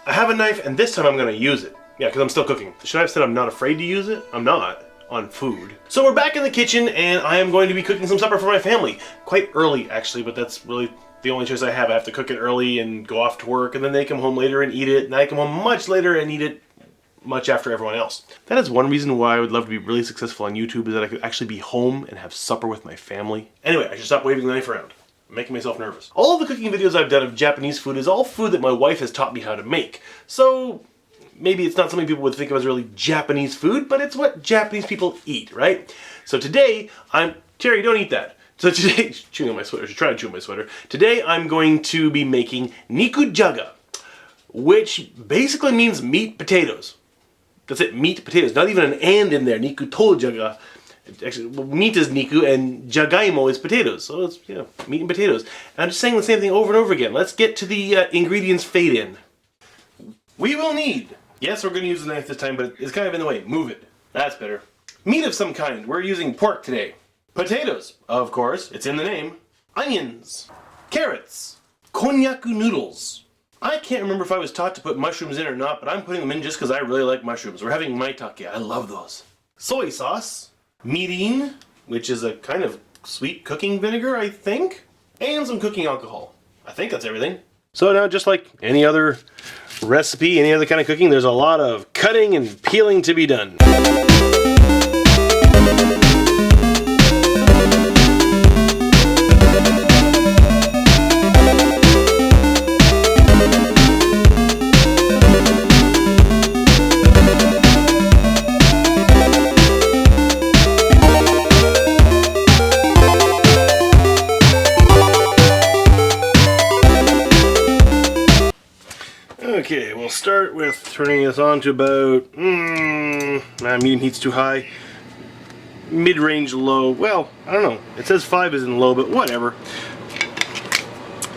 I have a knife, and this time I'm gonna use it. Yeah, because I'm still cooking. Should I have said I'm not afraid to use it? I'm not. On food. So we're back in the kitchen, and I am going to be cooking some supper for my family. Quite early, actually, but that's really the only choice I have. I have to cook it early and go off to work, and then they come home later and eat it, and I come home much later and eat it much after everyone else. That is one reason why I would love to be really successful on YouTube, is that I could actually be home and have supper with my family. Anyway, I should stop waving the knife around. I'm making myself nervous. All of the cooking videos I've done of Japanese food is all food that my wife has taught me how to make. So maybe it's not something people would think of as really Japanese food, but it's what Japanese people eat, right? So today, Terry, don't eat that. So today, chewing on my sweater, trying to chew on my sweater. Today I'm going to be making Nikujaga, which basically means meat potatoes. That's it, meat potatoes. Not even an and in there, Nikutojaga. Actually, well, meat is Niku and Jagaimo is potatoes. So it's, you know, meat and potatoes. And I'm just saying the same thing over and over again. Let's get to the ingredients fade in. We will need, yes, we're going to use the knife this time, but it's kind of in the way. Move it. That's better. Meat of some kind. We're using pork today. Potatoes, of course. It's in the name. Onions. Carrots. Konnyaku noodles. I can't remember if I was taught to put mushrooms in or not, but I'm putting them in just because I really like mushrooms. We're having maitake. I love those. Soy sauce. Mirin, which is a kind of sweet cooking vinegar, I think. And some cooking alcohol. I think that's everything. So now, just like any other recipe, any other kind of cooking, there's a lot of cutting and peeling to be done. Okay, we'll start with turning this on to about, medium heat's too high, mid-range low, well, I don't know, it says 5 is in low, but whatever.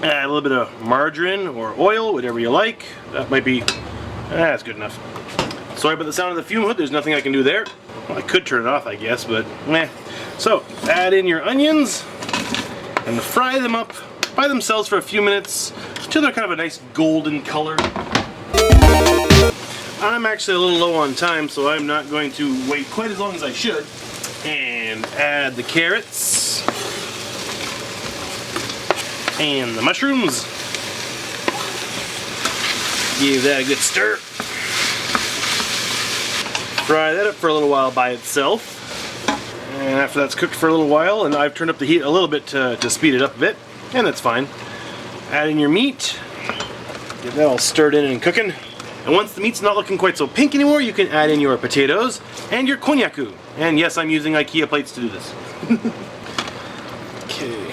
Add a little bit of margarine or oil, whatever you like, that might be, that's good enough. Sorry about the sound of the fume hood, there's nothing I can do there. Well, I could turn it off, I guess, but meh. So, add in your onions, and fry them up by themselves for a few minutes, until they're kind of a nice golden color. I'm actually a little low on time, so I'm not going to wait quite as long as I should. And add the carrots. And the mushrooms. Give that a good stir. Fry that up for a little while by itself. And after that's cooked for a little while, and I've turned up the heat a little bit to speed it up a bit, and that's fine. Add in your meat. Get that all stirred in and cooking. And once the meat's not looking quite so pink anymore, you can add in your potatoes and your konnyaku. And yes, I'm using IKEA plates to do this. Okay.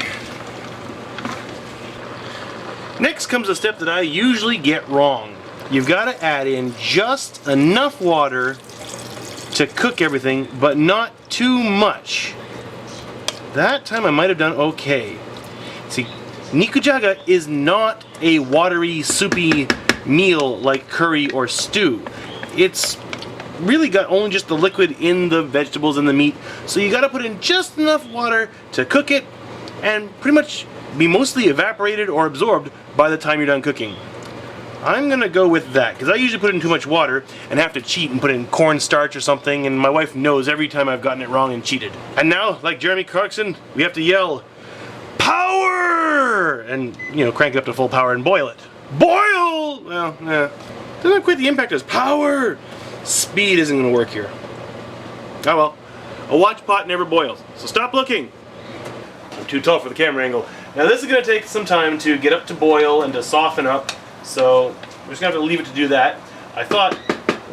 Next comes a step that I usually get wrong. You've got to add in just enough water to cook everything, but not too much. That time I might have done okay. See, Nikujaga is not a watery, soupy meal like curry or stew. It's really got only just the liquid in the vegetables and the meat, so you gotta put in just enough water to cook it and pretty much be mostly evaporated or absorbed by the time you're done cooking. I'm gonna go with that because I usually put in too much water and have to cheat and put in cornstarch or something, and my wife knows every time I've gotten it wrong and cheated. And now, like Jeremy Clarkson, we have to yell power and, you know, crank it up to full power and boil it. Boil! Well, yeah. Doesn't have quite the impact as power. Speed isn't going to work here. Oh well. A watch pot never boils. So stop looking. I'm too tall for the camera angle. Now this is going to take some time to get up to boil and to soften up. So we're just going to have to leave it to do that. I thought,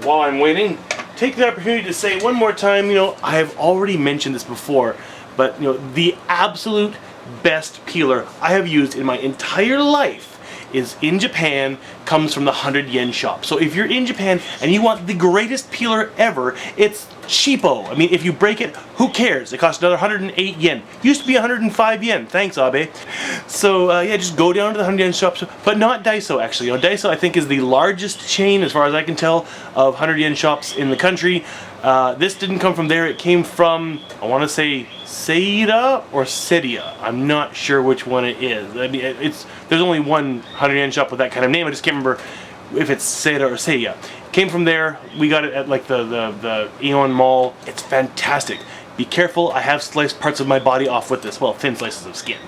while I'm waiting, take the opportunity to say one more time, you know, I have already mentioned this before, but, you know, the absolute best peeler I have used in my entire life is in Japan, comes from the 100 yen shop. So if you're in Japan and you want the greatest peeler ever, it's cheapo. I mean, if you break it, who cares? It costs another 108 yen. Used to be 105 yen. Thanks, Abe. So yeah, just go down to the 100 yen shops, but not Daiso actually. You know, Daiso I think is the largest chain, as far as I can tell, of 100 yen shops in the country. This didn't come from there. It came from, I want to say, Seira or Seria. I'm not sure which one it is. I mean, there's only one 100 yen shop with that kind of name. I just can't remember if it's Seiya or Seiya. Came from there. We got it at like the Aeon Mall. It's fantastic. Be careful, I have sliced parts of my body off with this. Well, thin slices of skin.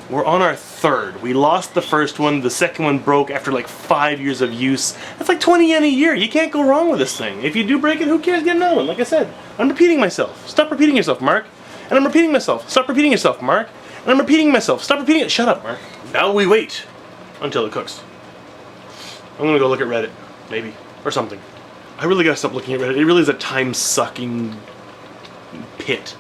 We're on our third. We lost the first one. The second one broke after like 5 years of use. That's like 20 yen a year. You can't go wrong with this thing. If you do break it, who cares? Get another one. Like I said, I'm repeating myself. Stop repeating yourself, Mark. And I'm repeating myself. Stop repeating yourself, Mark. And I'm repeating myself. Stop repeating it. Shut up, Mark. Now we wait until it cooks. I'm gonna go look at Reddit, maybe, or something. I really gotta stop looking at Reddit. It really is a time-sucking pit.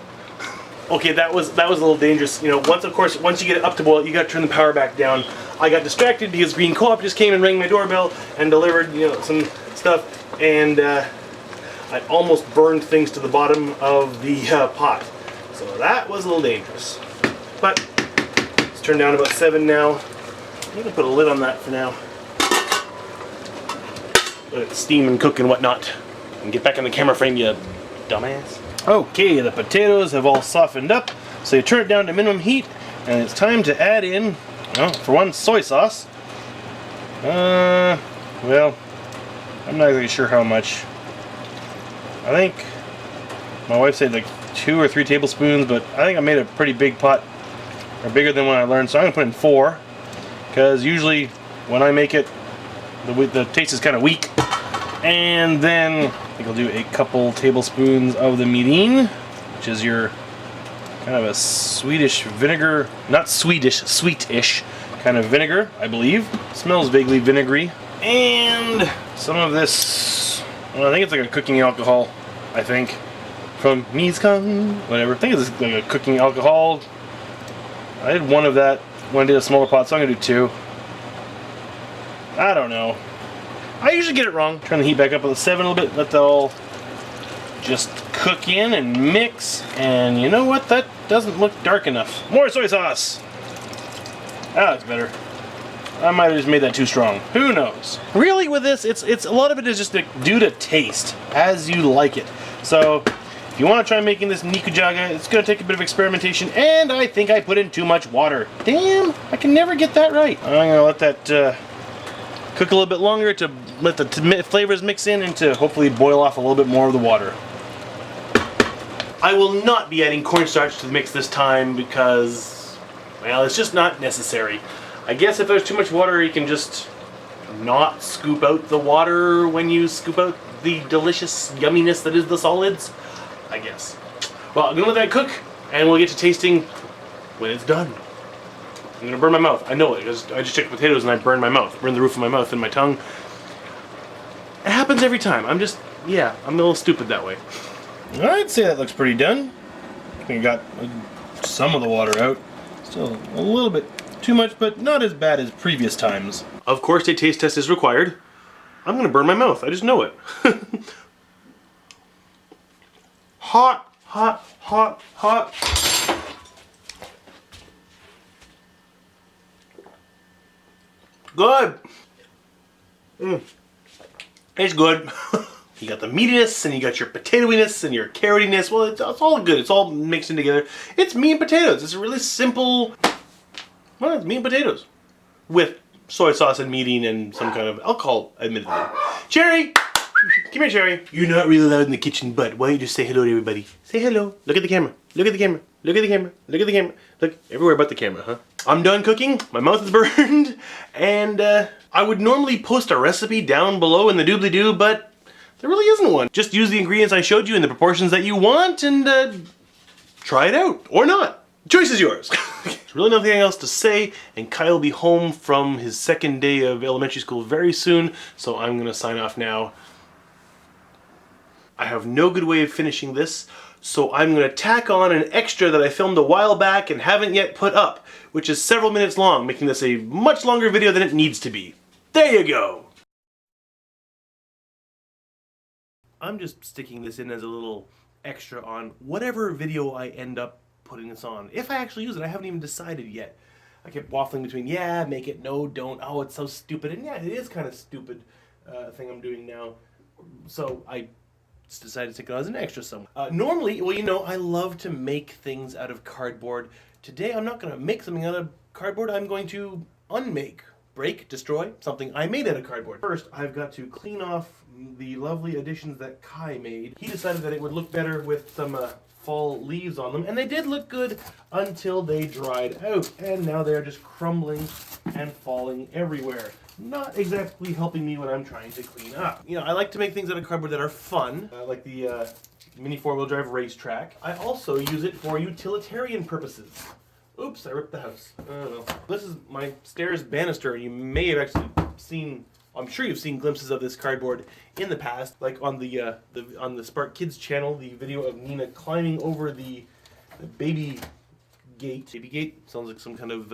Okay, that was a little dangerous. You know, once you get it up to boil, you gotta turn the power back down. I got distracted because Green Co-op just came and rang my doorbell and delivered, you know, some stuff, and I almost burned things to the bottom of the pot. So that was a little dangerous. But it's turned down to about 7 now. I'm gonna put a lid on that for now. Let it steam and cook and whatnot. And get back in the camera frame, you dumbass. Okay, the potatoes have all softened up, so you turn it down to minimum heat, and it's time to add in, well, for one, soy sauce. Well, I'm not really sure how much. I think my wife said like 2 or 3 tablespoons, but I think I made a pretty big pot, or bigger than when I learned, so I'm gonna put in 4, because usually when I make it, the taste is kind of weak. And then I think I'll do a couple tablespoons of the mirin, which is your kind of a Swedish vinegar, not Swedish, sweetish kind of vinegar, I believe. Smells vaguely vinegary. And some of this, well, I think it's like a cooking alcohol, I think, from Mizkan, whatever. I think it's like a cooking alcohol. I did 1 of that when I did a smaller pot, so I'm gonna do 2. I don't know. I usually get it wrong. Turn the heat back up with a 7 a little bit. Let that all just cook in and mix. And you know what? That doesn't look dark enough. More soy sauce. That looks better. I might have just made that too strong. Who knows? Really, with this, it's a lot of it is just due to taste, as you like it. So if you want to try making this Nikujaga, it's going to take a bit of experimentation. And I think I put in too much water. Damn, I can never get that right. I'm going to let that cook a little bit longer to let the flavors mix in and to hopefully boil off a little bit more of the water. I will not be adding cornstarch to the mix this time because, well, it's just not necessary. I guess if there's too much water, you can just not scoop out the water when you scoop out the delicious yumminess that is the solids, I guess. Well, I'm gonna let that cook and we'll get to tasting when it's done. I'm gonna burn my mouth. I know it, because I just checked potatoes and I burned my mouth. Burned the roof of my mouth and my tongue. It happens every time. I'm a little stupid that way. I'd say that looks pretty done. I think I got some of the water out. Still a little bit too much, but not as bad as previous times. Of course, a taste test is required. I'm gonna burn my mouth. I just know it. Hot, hot, hot, hot. Good. It's good. You got the meatiness, and you got your potatoiness, and your carrotiness. Well, it's all good. It's all mixed in together. It's meat and potatoes. It's a really simple. Well, it's meat and potatoes with soy sauce and meating and some kind of alcohol, admittedly. Cherry, come here, Cherry. You're not really loud in the kitchen, but why don't you just say hello to everybody? Say hello. Look at the camera. Look at the camera. Look at the camera. Look at the camera. Look everywhere but the camera, huh? I'm done cooking. My mouth is burned, and I would normally post a recipe down below in the doobly-doo, but there really isn't one. Just use the ingredients I showed you in the proportions that you want and try it out. Or not. The choice is yours. There's really nothing else to say, and Kyle will be home from his second day of elementary school very soon, so I'm going to sign off now. I have no good way of finishing this, so I'm going to tack on an extra that I filmed a while back and haven't yet put up, which is several minutes long, making this a much longer video than it needs to be. There you go! I'm just sticking this in as a little extra on whatever video I end up putting this on. If I actually use it, I haven't even decided yet. I kept waffling between, yeah, make it, no, don't, oh, it's so stupid, and yeah, it is kind of stupid thing I'm doing now. So I just decided to take it as an extra somewhere. Normally, well, you know, I love to make things out of cardboard. Today, I'm not going to make something out of cardboard. I'm going to unmake break, destroy something I made out of cardboard. First, I've got to clean off the lovely additions that Kai made. He decided that it would look better with some fall leaves on them, and they did look good until they dried out, and now they're just crumbling and falling everywhere. Not exactly helping me when I'm trying to clean up. You know, I like to make things out of cardboard that are fun, like the mini four-wheel drive racetrack. I also use it for utilitarian purposes. Oops, I ripped the house. Oh well. This is my stairs banister. You may have actually seen, I'm sure you've seen glimpses of this cardboard in the past, like on the on the Spark Kids channel, the video of Nina climbing over the baby gate. Baby gate sounds like some kind of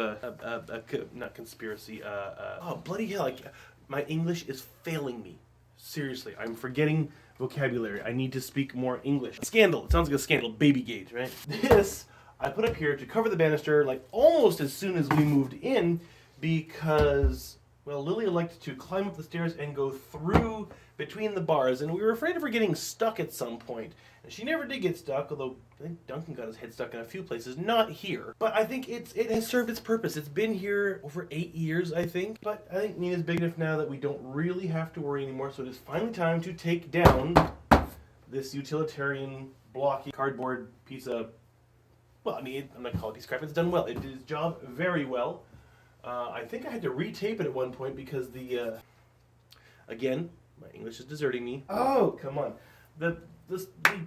not conspiracy. Oh bloody hell! My English is failing me. Seriously, I'm forgetting vocabulary. I need to speak more English. Scandal. It sounds like a scandal. Baby gate, right? This I put up here to cover the banister like almost as soon as we moved in because, well, Lilia liked to climb up the stairs and go through between the bars, and we were afraid of her getting stuck at some point. And she never did get stuck, although I think Duncan got his head stuck in a few places, not here. But I think it has served its purpose. It's been here over 8 years, I think. But I think Nina's big enough now that we don't really have to worry anymore, so it is finally time to take down this utilitarian, blocky, cardboard piece of, well, I mean, I'm not calling it a piece of crap. It's done well. It did its job very well. I think I had to retape it at one point because the, again, my English is deserting me. Oh, come on. The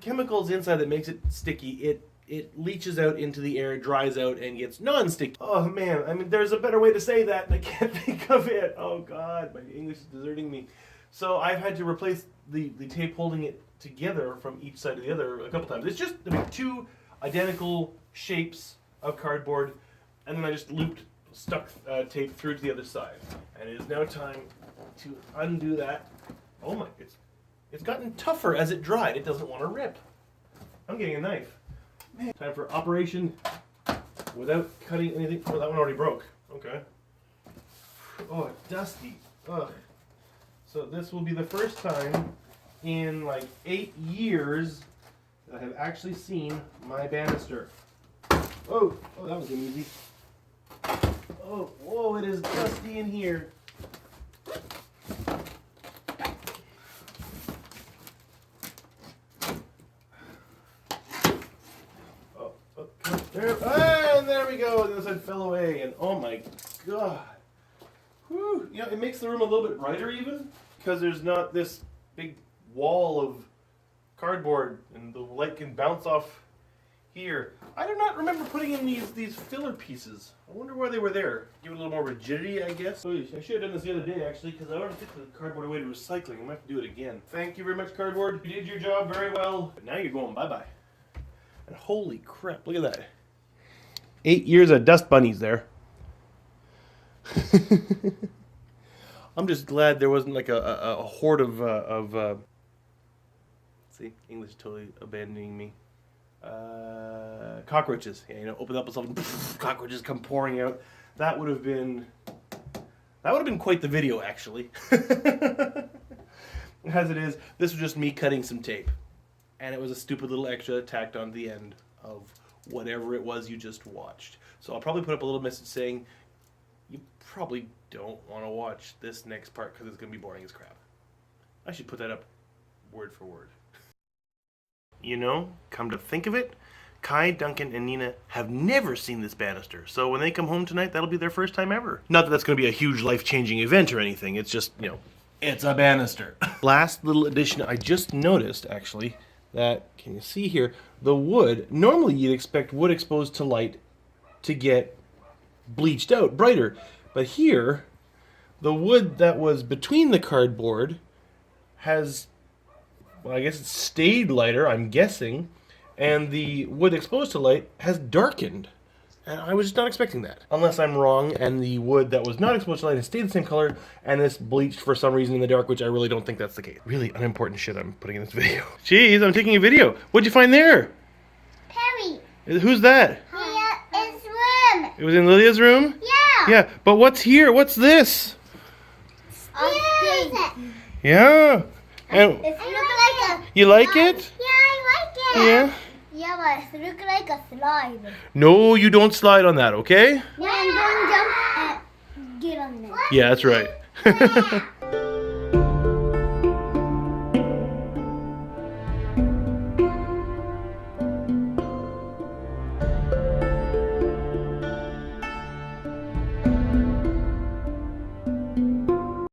chemicals inside that makes it sticky, it leaches out into the air, dries out, and gets non-sticky. Oh, man. I mean, there's a better way to say that, and I can't think of it. Oh, God. My English is deserting me. So I've had to replace the tape holding it together from each side of the other a couple times. It's just, I mean, two identical shapes of cardboard, and then I just stuck tape through to the other side. And it is now time to undo that. Oh my, it's gotten tougher as it dried. It doesn't want to rip. I'm getting a knife. Man. Time for operation without cutting anything. Oh, that one already broke. Okay. Oh, dusty. Ugh. So this will be the first time in like 8 years that I have actually seen my banister. Oh, that was easy. Oh, whoa, it is dusty in here. There we go. And this side fell away, and oh my god. Whew. You know, it makes the room a little bit brighter even, because there's not this big wall of cardboard, and the light can bounce off here. I do not remember putting in these filler pieces. I wonder why they were there. Give it a little more rigidity, I guess. Oh, I should have done this the other day, actually, because I already took the cardboard away to recycling. I might have to do it again. Thank you very much, cardboard. You did your job very well. But now you're going bye-bye. And holy crap, look at that. 8 years of dust bunnies there. I'm just glad there wasn't like a horde of see, English totally abandoning me. Cockroaches. Yeah, you know, open up and cockroaches come pouring out. That would have been quite the video, actually. As it is, this was just me cutting some tape, and it was a stupid little extra tacked on the end of whatever it was you just watched. So I'll probably put up a little message saying you probably don't want to watch this next part because it's going to be boring as crap. I should put that up word for word. You know, come to think of it, Kai, Duncan, and Nina have never seen this banister. So when they come home tonight, that'll be their first time ever. Not that that's going to be a huge life-changing event or anything. It's just, you know, it's a banister. Last little addition I just noticed, actually, that, can you see here, the wood, normally you'd expect wood exposed to light to get bleached out, brighter. But here, the wood that was between the cardboard has, well, I guess it's stayed lighter, I'm guessing, and the wood exposed to light has darkened. And I was just not expecting that. Unless I'm wrong, and the wood that was not exposed to light has stayed the same color, and this bleached for some reason in the dark, which I really don't think that's the case. Really unimportant shit I'm putting in this video. Jeez, I'm taking a video. What'd you find there? Perry. Who's that? His room. It was in Lilia's room? Yeah. Yeah, but what's here? What's this? Yeah. And It looks like a... you like it? Yeah, I like it. Yeah. Yeah, but it looks like a slide. No, you don't slide on that, okay? Yeah, and don't jump and get on there. Yeah, that's right.